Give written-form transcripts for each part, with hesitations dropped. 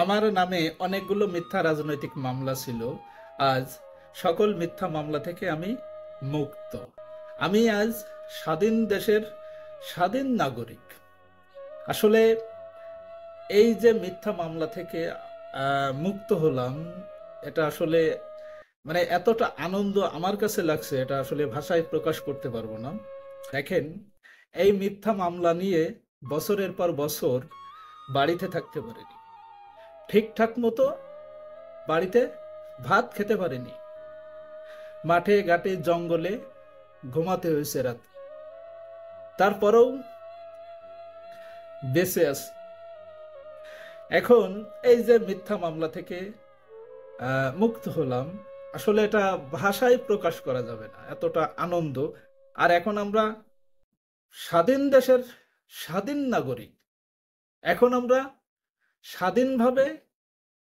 আমার নামে অনেকগুলো মিথ্যা রাজনৈতিক মামলা ছিল। আজ সকল মিথ্যা মামলা থেকে আমি মুক্ত। আমি আজ স্বাধীন দেশের স্বাধীন নাগরিক। আসলে এই যে মিথ্যা মামলা থেকে মুক্ত হলাম, এটা আসলে মানে এতটা আনন্দ আমার কাছে লাগছে, এটা আসলে ভাষায় প্রকাশ করতে পারবো না। দেখেন, এই মিথ্যা মামলা নিয়ে বছরের পর বছর বাড়িতে থাকতে পারিনি, ঠিকঠাক মতো বাড়িতে ভাত খেতে পারিনি, মাঠে ঘাটে জঙ্গলে ঘুমাতে হয়েছে রাত, তারপরেও বেঁচে আছি। এখন এই যে মিথ্যা মামলা থেকে মুক্ত হলাম, আসলে এটা ভাষায় প্রকাশ করা যাবে না, এতটা আনন্দ। আর এখন আমরা স্বাধীন দেশের স্বাধীন নাগরিক। এখন আমরা স্বাধীনভাবে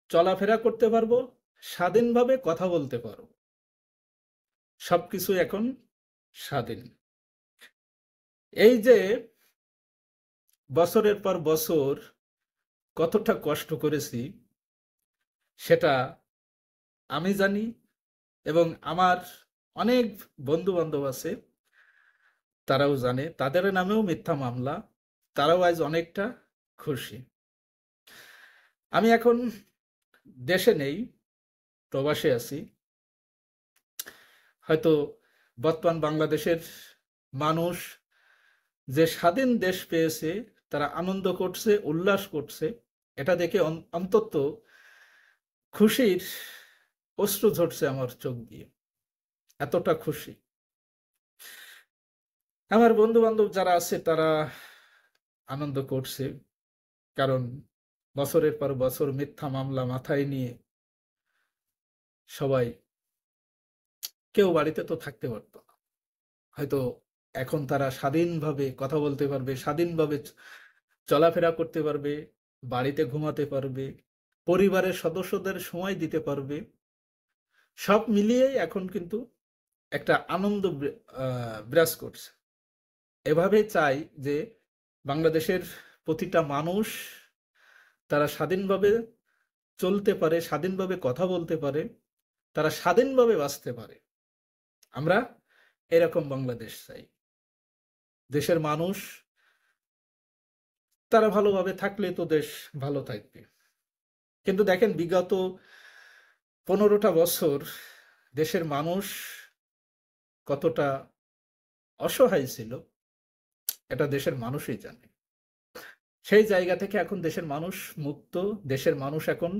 চলাফেরা করতে পারবো, স্বাধীনভাবে কথা বলতে পারবো, সবকিছু এখন স্বাধীন। এই যে বছরের পর বছর কতটা কষ্ট করেছি সেটা আমি জানি, এবং আমার অনেক বন্ধু বান্ধব আছে, তারাও জানে। তাদের নামেও মিথ্যা মামলা, তারাও আজ অনেকটা খুশি। আমি এখন দেশে নেই, প্রবাসে আছি। হয়তো বর্তমান বাংলাদেশের মানুষ যে স্বাধীন দেশ পেয়েছে, তারা আনন্দ করছে, উল্লাস করছে। এটা দেখে অন্তত খুশির অশ্রু ঝরছে আমার চোখ দিয়ে, এতটা খুশি। আমার বন্ধু বান্ধব যারা আছে তারা আনন্দ করছে, কারণ বছরের পর বছর মিথ্যা মামলা মাথায় নিয়ে সবাই, কেউ বাড়িতে তো থাকতে পারতো না। হয়তো এখন তারা স্বাধীনভাবে কথা বলতে পারবে, স্বাধীনভাবে চলাফেরা করতে পারবে, বাড়িতে ঘুমাতে পারবে, পরিবারের সদস্যদের সময় দিতে পারবে। সব মিলিয়েই এখন কিন্তু একটা আনন্দ বিরাজ করছে। এভাবে চাই যে বাংলাদেশের প্রতিটা মানুষ তারা স্বাধীনভাবে চলতে পারে, স্বাধীনভাবে কথা বলতে পারে, তারা স্বাধীনভাবে বাঁচতে পারে। আমরা এরকম বাংলাদেশ চাই। দেশের মানুষ তারা ভালোভাবে থাকলে তো দেশ ভালো থাকবে। কিন্তু দেখেন, বিগত 15টা বছর দেশের মানুষ কতটা অসহায় ছিল, এটা দেশের মানুষই জানে। সেই জায়গা থেকে এখন দেশের মানুষ মুক্ত, দেশের মানুষ এখন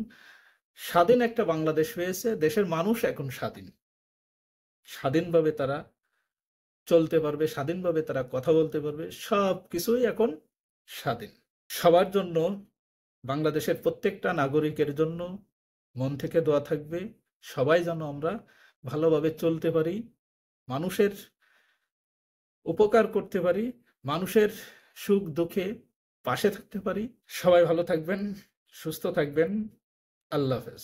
স্বাধীন একটা বাংলাদেশ হয়েছে, দেশের মানুষ এখন স্বাধীন। স্বাধীনভাবে তারা চলতে পারবে, স্বাধীনভাবে তারা কথা বলতে পারবে, সব কিছুই এখন স্বাধীন। সবার জন্য, বাংলাদেশের প্রত্যেকটা নাগরিকের জন্য মন থেকে দোয়া থাকবে, সবাই যেন আমরা ভালোভাবে চলতে পারি, মানুষের উপকার করতে পারি, মানুষের সুখ দুঃখে পাশে থাকতে পারি। সবাই ভালো থাকবেন, সুস্থ থাকবেন। আল্লাহ হাফেজ।